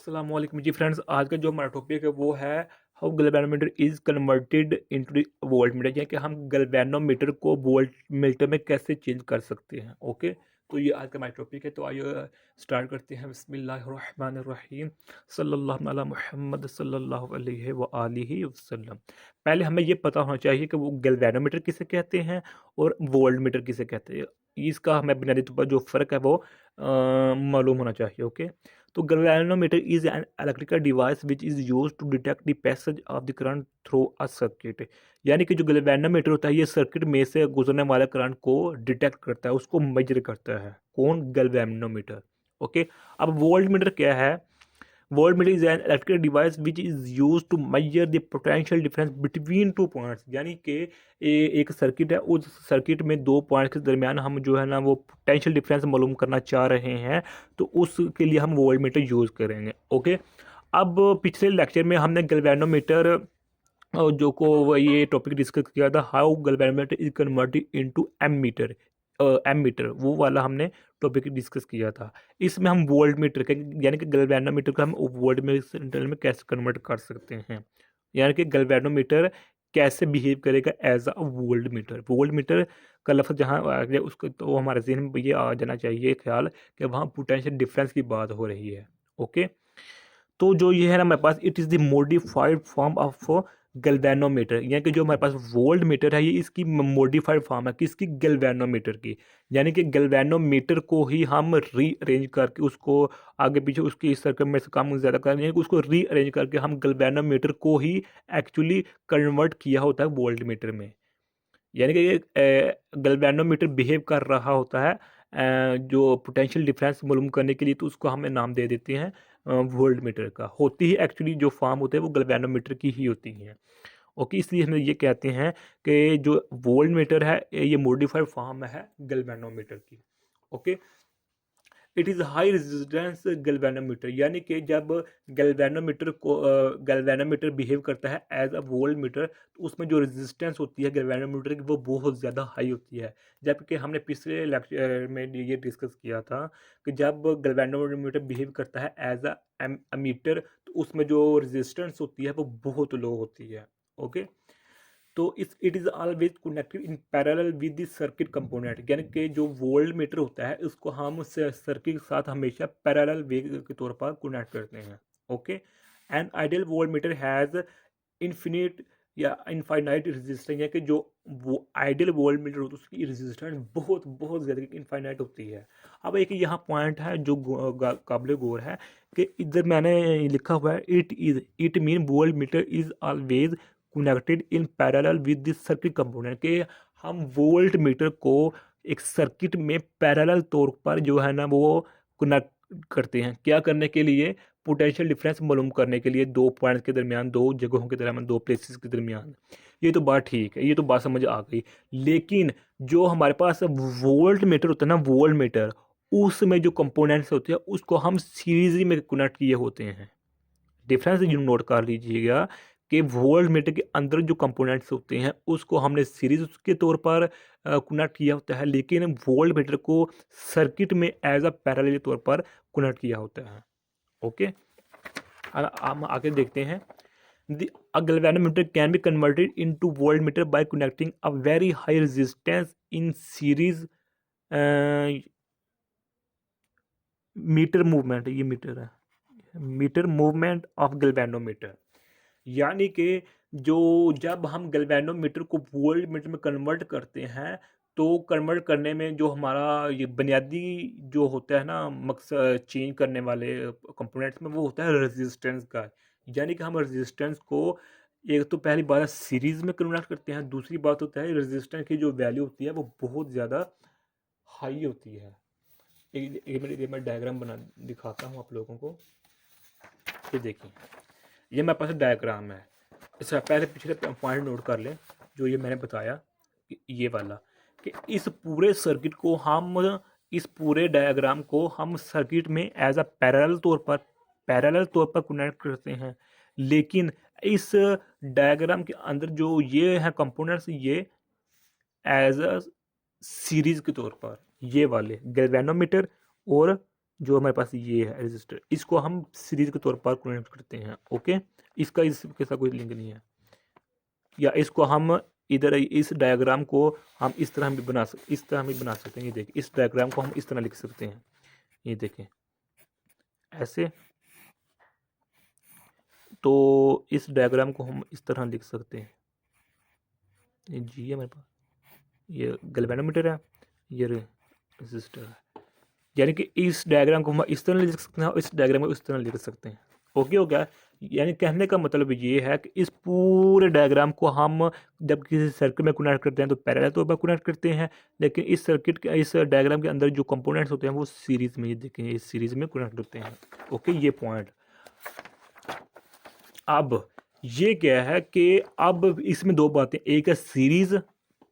अस्सलाम वालेकुम जी फ्रेंड्स। आज का जो हमारा टॉपिक है वो है how galvanometer is converted into volt meter, यानी कि हम गैल्वेनोमीटर को वोल्ट मीटर में कैसे चेंज कर सकते हैं। ओके, तो ये आज का हमारा टॉपिक है। तो आइए स्टार्ट करते हैं। बिस्मिल्लाहिर्रहमानिर्रहीम, सल्लल्लाहु अला मुहम्मद सल्लल्लाहु अलैहि व आलिहि वसल्लम। पहले हमें ये पता होना चाहिए कि वो गैल्वेनोमीटर किसे कहते हैं और वोल्ट मीटर किसे कहते हैं। इसका हमें बुनियादी तौर पर जो फ़र्क है वो मालूम होना चाहिए। ओके, तो galvanometer is an electrical device which is used to detect the passage of the current through a circuit। यानी कि जो galvanometer होता है ये सर्किट में से गुजरने वाले करंट को डिटेक्ट करता है, उसको मेजर करता है। कौन? galvanometer। ओके, अब वोल्ट मीटर क्या है? Voltmeter is an electrical device which is use to measure the potential difference between two points. यानी कि एक सर्किट है, उस सर्किट में दो पॉइंट्स के दरमियान हम जो है ना वो पोटेंशियल डिफरेंस मालूम करना चाह रहे हैं, तो उसके लिए हम वोल्टमीटर यूज़ करेंगे। ओके, अब पिछले लेक्चर में हमने गैल्वेनोमीटर जो को ये टॉपिक डिस्कस किया था, how galvanometer is converted into ammeter. Ammeter वो वाला हमने टॉपिक डिस्कस किया था। इसमें हम वोल्ट मीटर के यानी कि गैल्वेनोमीटर को हम वोल्ट मीटर में कैसे कन्वर्ट कर सकते हैं, यानी कि गैल्वेनोमीटर कैसे बिहेव करेगा as a volt meter. Volt meter का लफ्ज़ जहाँ आ गया उसको तो हमारे जहन में ये आ जाना चाहिए ख्याल कि वहाँ पोटेंशियल डिफरेंस की बात हो रही है। ओके, तो जो ये है ना हमारे पास, it is the modified form of galvanometer, यानी कि जो हमारे पास वोल्ट मीटर है ये इसकी मॉडिफाइड फॉर्म है किसकी? गैल्वेनोमीटर की। यानी कि गैल्वेनोमीटर को ही हम रीअरेंज करके उसको आगे पीछे उसकी सर्कल में से कम ज़्यादा कर, यानी कि उसको रीअरेंज करके हम गैल्वेनोमीटर को ही एक्चुअली कन्वर्ट किया होता है वोल्ट मीटर में। यानी कि ये गैल्वेनोमीटर बिहेव कर रहा होता है जो पोटेंशियल डिफरेंस मालूम करने के लिए, तो उसको हमें नाम दे देते हैं वोल्ट मीटर का। होती ही एक्चुअली जो फॉर्म होते हैं वो गैल्वेनोमीटर की ही होती हैं। ओके, इसलिए हम ये कहते हैं कि जो वोल्ट मीटर है ये मॉडिफाइड फॉर्म है गैल्वेनोमीटर की। Okay, it is high resistance galvanometer, यानी कि जब गैल्वेनोमीटर बिहेव करता है एज अ वोल्ट मीटर, तो उसमें जो रेजिस्टेंस होती है गैल्वेनोमीटर की वो बहुत ज़्यादा हाई होती है। जबकि हमने पिछले लेक्चर में ये डिस्कस किया था कि जब गैल्वेनोमीटर बिहेव करता है एज अ एमीटर, तो उसमें जो रेजिस्टेंस होती है वो बहुत लो होती है। ओके, तो it is always connected in parallel with the circuit component, यानी कि जो वोल्ट मीटर होता है उसको हम सर्किट के साथ हमेशा पैरेलल वे के तौर पर कनेक्ट करते हैं। Okay, and ideal volt meter has infinite या इनफाइनाइट रेजिस्टेंस, या कि जो वो आइडियल वोल्ट मीटर होता है उसकी रेजिस्टेंस बहुत बहुत ज़्यादा इनफाइनाइट होती है। अब एक यहाँ पॉइंट है जो काबिल गौर है कि इधर मैंने लिखा हुआ है it mean volt meter is always connected in parallel with this circuit component, के हम वोल्ट मीटर को एक सर्किट में पैरेलल तौर पर जो है ना वो कनेक्ट करते हैं। क्या करने के लिए? पोटेंशियल डिफरेंस मालूम करने के लिए, दो पॉइंट्स के दरमियान, दो जगहों के दरमियान, दो प्लेसेस के दरमियान। ये तो बात ठीक है, ये तो बात समझ आ गई। लेकिन जो हमारे पास वोल्ट मीटर होता है ना, वोल्ट मीटर, उसमें जो कंपोनेंट्स होते हैं उसको हम सीरीज में कनेक्ट किए होते हैं। डिफरेंस जो नोट कर लीजिएगा कि वोल्ट मीटर के अंदर जो कंपोनेंट्स होते हैं उसको हमने सीरीज के तौर पर कनेक्ट किया होता है, लेकिन वोल्ट मीटर को सर्किट में एज अ पैरेलल तौर पर कनेक्ट किया होता है। ओके, हम आगे देखते हैं। A galvanometer can be converted into voltmeter by connecting a very high resistance in series meter movement, ये मीटर है, मीटर मूवमेंट ऑफ गैल्वेनोमीटर। यानी कि जो जब हम गैल्वेनोमीटर को वोल्ट मीटर में कन्वर्ट करते हैं, तो कन्वर्ट करने में जो हमारा ये बुनियादी जो होता है ना मकसद चेंज करने वाले कंपोनेंट्स में, वो होता है रेजिस्टेंस का। यानी कि हम रेजिस्टेंस को एक तो पहली बात सीरीज में कन्वर्ट करते हैं, दूसरी बात होता है रेजिस्टेंस की जो वैल्यू होती है वो बहुत ज़्यादा हाई होती है। एक मैं डायग्राम बना दिखाता हूँ आप लोगों को। ये देखिए, ये मेरे पास डायग्राम है। इससे पहले पिछले पॉइंट नोट कर लें जो ये मैंने बताया कि ये वाला, कि इस पूरे सर्किट को हम, इस पूरे डायग्राम को हम सर्किट में एज अ पैरेलल तौर पर कनेक्ट करते हैं। लेकिन इस डायग्राम के अंदर जो ये है कंपोनेंट्स, ये एज अ सीरीज के तौर पर, ये वाले गैल्वेनोमीटर और जो हमारे पास ये है रजिस्टर, इसको हम सीरीज के तौर पर कनेक्ट करते हैं। ओके, इसका इसके साथ कोई लिंक नहीं है। या इसको हम इधर इस डायग्राम को हम इस तरह भी बना सकते, इस तरह भी बना सकते हैं। ये देखिए, इस डायग्राम को हम इस तरह लिख सकते हैं। ये देखें ऐसे, तो इस डायग्राम को हम इस तरह लिख सकते हैं। ये जी है मेरे पास, ये गैल्वेनोमीटर है, ये रेजिस्टर है। यानी कि इस डायग्राम को हम इस तरह लिख सकते हैं और इस डायग्राम को इस तरह लिख सकते हैं। ओके हो गया। यानी कहने का मतलब ये है कि इस पूरे डायग्राम को हम जब किसी सर्किट में कनेक्ट करते हैं तो पैरेलल तौर पर कनेक्ट करते हैं, लेकिन इस सर्किट के इस डायग्राम के अंदर जो कंपोनेंट्स होते हैं वो सीरीज में, ये देखें, इस सीरीज में कनेक्ट होते हैं। ओके, ये पॉइंट। अब ये क्या है कि अब इसमें दो बातें, एक है सीरीज,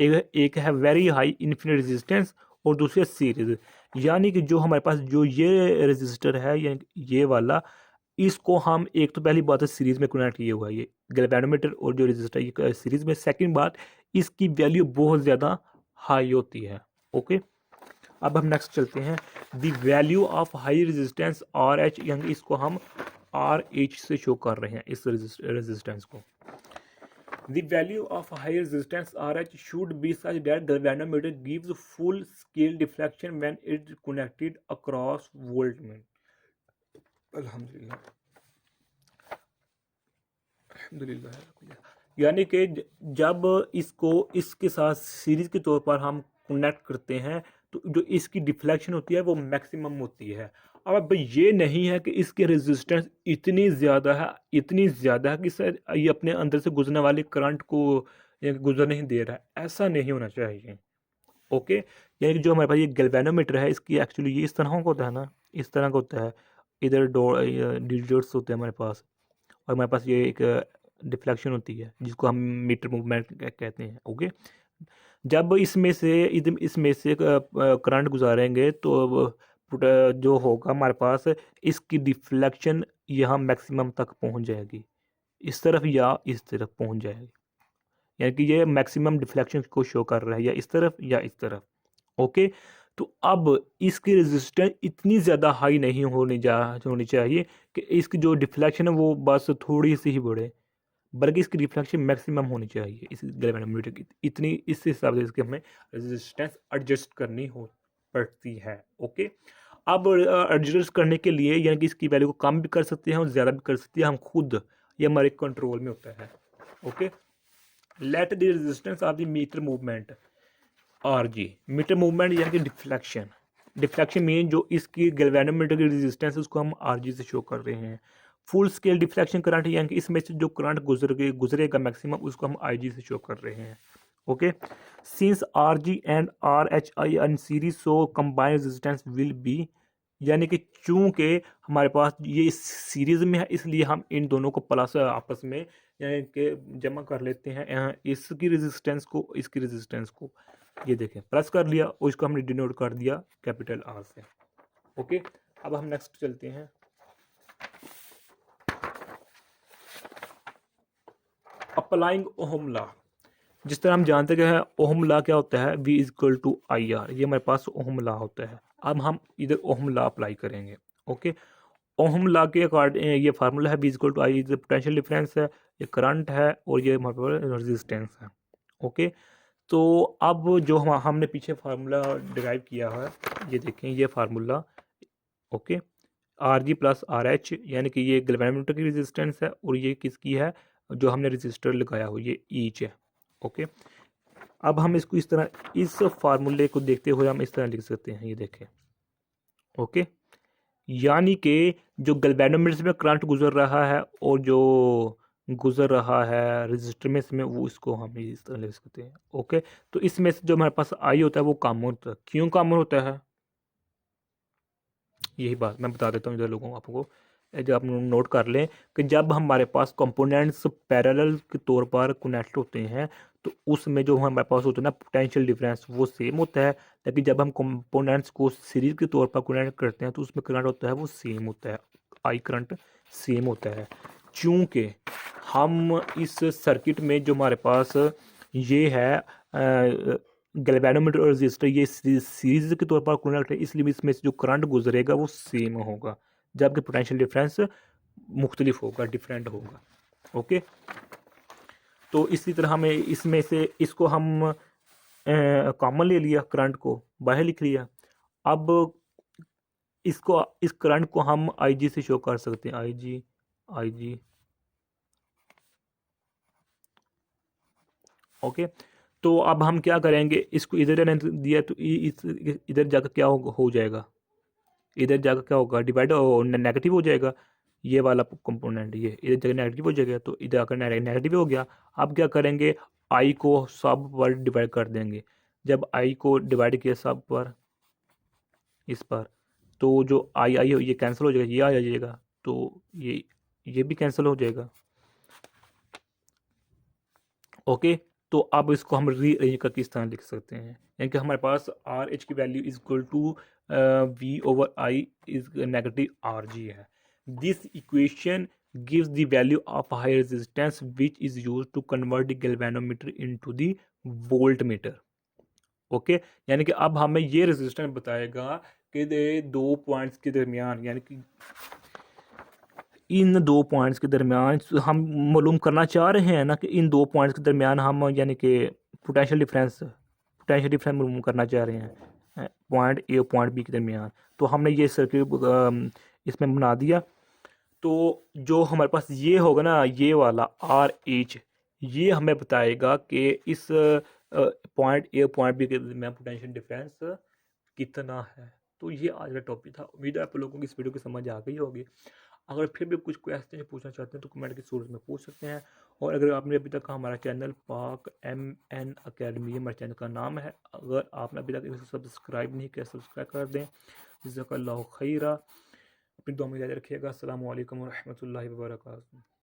एक है वेरी हाई इन्फिनिट रेजिस्टेंस, और दूसरी है सीरीज। यानी कि जो हमारे पास जो ये रेजिस्टर है, ये वाला, इसको हम, एक तो पहली बात है सीरीज में कनेक्ट किया हुआ है ये गैल्वेनोमीटर और जो रेजिस्टर ये सीरीज में। सेकंड बात, इसकी वैल्यू बहुत ज़्यादा हाई होती है। ओके, अब हम नेक्स्ट चलते हैं। The value of high resistance R H, यानी इसको हम आर एच से शो कर रहे हैं इस रेजिस्टेंस को। The value of high resistance RH should be such that galvanometer gives full scale deflection when it is connected across voltmeter. अल्हम्दुलिल्लाह, अल्हम्दुलिल्लाह। यानी कि जब इसको इसके साथ सीरीज के तौर पर हम कनेक्ट करते हैं तो जो इसकी डिफ्लेक्शन होती है वो मैक्सिमम होती है। अब ये नहीं है कि इसकी रेजिस्टेंस इतनी ज़्यादा है, इतनी ज़्यादा है कि सर ये अपने अंदर से गुजरने वाले करंट को गुजर नहीं दे रहा है, ऐसा नहीं होना चाहिए। ओके, यानी कि जो हमारे पास ये गैल्वेनोमीटर है, इसकी एक्चुअली ये इस तरह का होता है ना, इस तरह का होता है। इधर डिजिट्स होते हैं हमारे पास, और हमारे पास ये एक डिफ्लेक्शन होती है जिसको हम मीटर मूवमेंट कहते हैं। ओके, जब इसमें से करंट गुजारेंगे तो जो होगा हमारे पास, इसकी डिफ्लेक्शन यहाँ मैक्सिमम तक पहुँच जाएगी, इस तरफ या इस तरफ पहुँच जाएगी। यानी कि ये मैक्सिमम डिफ्लेक्शन को शो कर रहा है, या इस तरफ या इस तरफ। ओके, तो अब इसकी रेजिस्टेंस इतनी ज़्यादा हाई नहीं होनी चाहिए कि इसकी जो डिफ्लेक्शन है वो बस थोड़ी सी ही बढ़े, बल्कि इसकी रिफ्लेक्शन मैक्सिमम होनी चाहिए इस गैल्वेनोमीटर की। इतनी, इस हिसाब से इसकी हमें रेजिस्टेंस एडजस्ट करनी हो पड़ती है। ओके, अब एडजस्ट करने के लिए, यानी कि इसकी वैल्यू को कम भी कर सकते हैं और ज़्यादा भी कर सकते हैं हम खुद, ये हमारे कंट्रोल में होता है। Okay, let the resistance of the meter movement R G, meter movement यानी कि डिफ्लेक्शन। डिफ्लेक्शन मीन जो इसकी गैल्वेनोमीटर की रेजिस्टेंस है उसको हम आर जी से शो कर रहे हैं। फुल स्केल डिफ्लेक्शन करंट यानी कि इसमें से जो करंट गुजरेगा मैक्सिमम, उसको हम आई जी से शो कर रहे हैं। Okay, since R G and R H I N series, so combined resistance will be, यानी कि चूंकि हमारे पास ये सीरीज में है इसलिए हम इन दोनों को प्लस आपस में यानी कि जमा कर लेते हैं, इसकी रेजिस्टेंस को इसकी रेजिस्टेंस को। ये देखें, प्लस कर लिया और इसको हमने डिनोट कर दिया कैपिटल आर से। ओके, अब हम नेक्स्ट चलते हैं। अप्लाइंग ओहम लॉ, जिस तरह हम जानते हैं ओहम लॉ क्या होता है, V equal to I R, ये हमारे पास ओहम लॉ होता है। अब हम इधर ओहम लॉ अप्लाई करेंगे। ओके, ओहम लॉ के अकॉर्डिंग ये फार्मूला है, V equal to I, potential difference है, ये करंट है, और ये हमारे पास रेजिस्टेंस है। ओके, तो अब जो हमने पीछे फार्मूला डिराइव किया है, ये देखें, ये formula. Okay, R G plus R H, यानी कि ये गैल्वेनोमीटर की रेजिस्टेंस है, और ये किसकी है, जो हमने रेजिस्टर लगाया हो, ये ईच है। ओके, अब हम इसको इस तरह, इस फार्मूले को देखते हुए हम इस तरह लिख सकते हैं, ये देखें। ओके, यानी कि जो गैल्वेनोमीटर में करंट गुजर रहा है और जो गुजर रहा है रजिस्टर में, इसमें वो, इसको हम इस तरह लिख सकते हैं। ओके, तो इसमें से जो हमारे पास आई होता है वो कॉमन होता है। क्यों कॉमन होता है, यही बात मैं बता देता हूँ इधर लोगों को, आपको जब आप नोट कर लें कि जब हमारे पास कंपोनेंट्स पैरेलल के तौर पर कनेक्ट होते हैं तो उसमें जो हमारे पास होता है ना पोटेंशियल डिफरेंस, वो सेम होता है। लेकिन जब हम कंपोनेंट्स को सीरीज के तौर पर कनेक्ट करते हैं तो उसमें करंट होता है वो सेम होता है, आई करंट सेम होता है। चूँकि हम इस सर्किट में जो हमारे पास ये है गैल्वेनोमीटर और रजिस्टर ये सीरीज के तौर पर कनेक्ट है, इसलिए इसमें से जो करंट गुजरेगा वो सेम होगा, जबकि पोटेंशियल डिफरेंस मुख्तलिफ होगा, डिफरेंट होगा। ओके, तो इसी तरह हमें इसमें से इसको हम कॉमन ले लिया, करंट को बाहर लिख लिया। अब इसको, इस करंट को हम आई जी से शो कर सकते हैं, आई जी। ओके, तो अब हम क्या करेंगे, इसको इधर रहने दिया तो इधर जाकर क्या हो जाएगा, इधर जाकर क्या होगा, डिवाइड नेगेटिव हो जाएगा, ये वाला कंपोनेंट ये इधर जाकर नेगेटिव हो जाएगा, तो इधर आकर नेगेटिव हो गया। अब क्या करेंगे, आई को सब पर डिवाइड कर देंगे। जब आई को डिवाइड किया सब पर, इस पर, तो जो आई आई ये कैंसिल हो जाएगा, ये आ जाएगा, तो ये भी कैंसिल हो जाएगा। ओके, तो अब इसको हम रीअरेंज करके इस तरह लिख सकते हैं, यानी कि हमारे पास आर एच की value is equal to V over I is negative R G है। This equation gives the value of high resistance which is used to convert the galvanometer into the voltmeter। Okay, यानी कि अब हमें ये resistance बताएगा कि दो points के दरमियान, यानी कि इन दो पॉइंट्स के दरमियान हम मालूम करना चाह रहे हैं ना कि इन दो पॉइंट्स के दरमियान हम यानी कि पोटेंशियल डिफरेंस मालूम करना चाह रहे हैं पॉइंट ए और पॉइंट बी के दरमियान। तो हमने ये सर्किट इसमें बना दिया। तो जो हमारे पास ये होगा ना, ये वाला आर एच, ये हमें बताएगा कि इस पॉइंट ए पॉइंट बी के दरमियान पोटेंशियल डिफरेंस कितना है। तो ये आज का टॉपिक था। उम्मीद है आप लोगों की इस वीडियो की समझ आ गई होगी। अगर फिर भी कुछ क्वेश्चन पूछना चाहते हैं तो कमेंट की सूरत में पूछ सकते हैं। और अगर आपने अभी तक हमारा चैनल पाक MN अकेडमी, हमारे चैनल का नाम है, अगर आपने अभी तक इसे सब्सक्राइब नहीं किया, सब्सक्राइब कर दें। जज़ाकल्लाहु खैरा। अपनी दुआ में याद रखिएगा। अस्सलामु अलैकुम व रहमतुल्लाहि व बरकातुहू।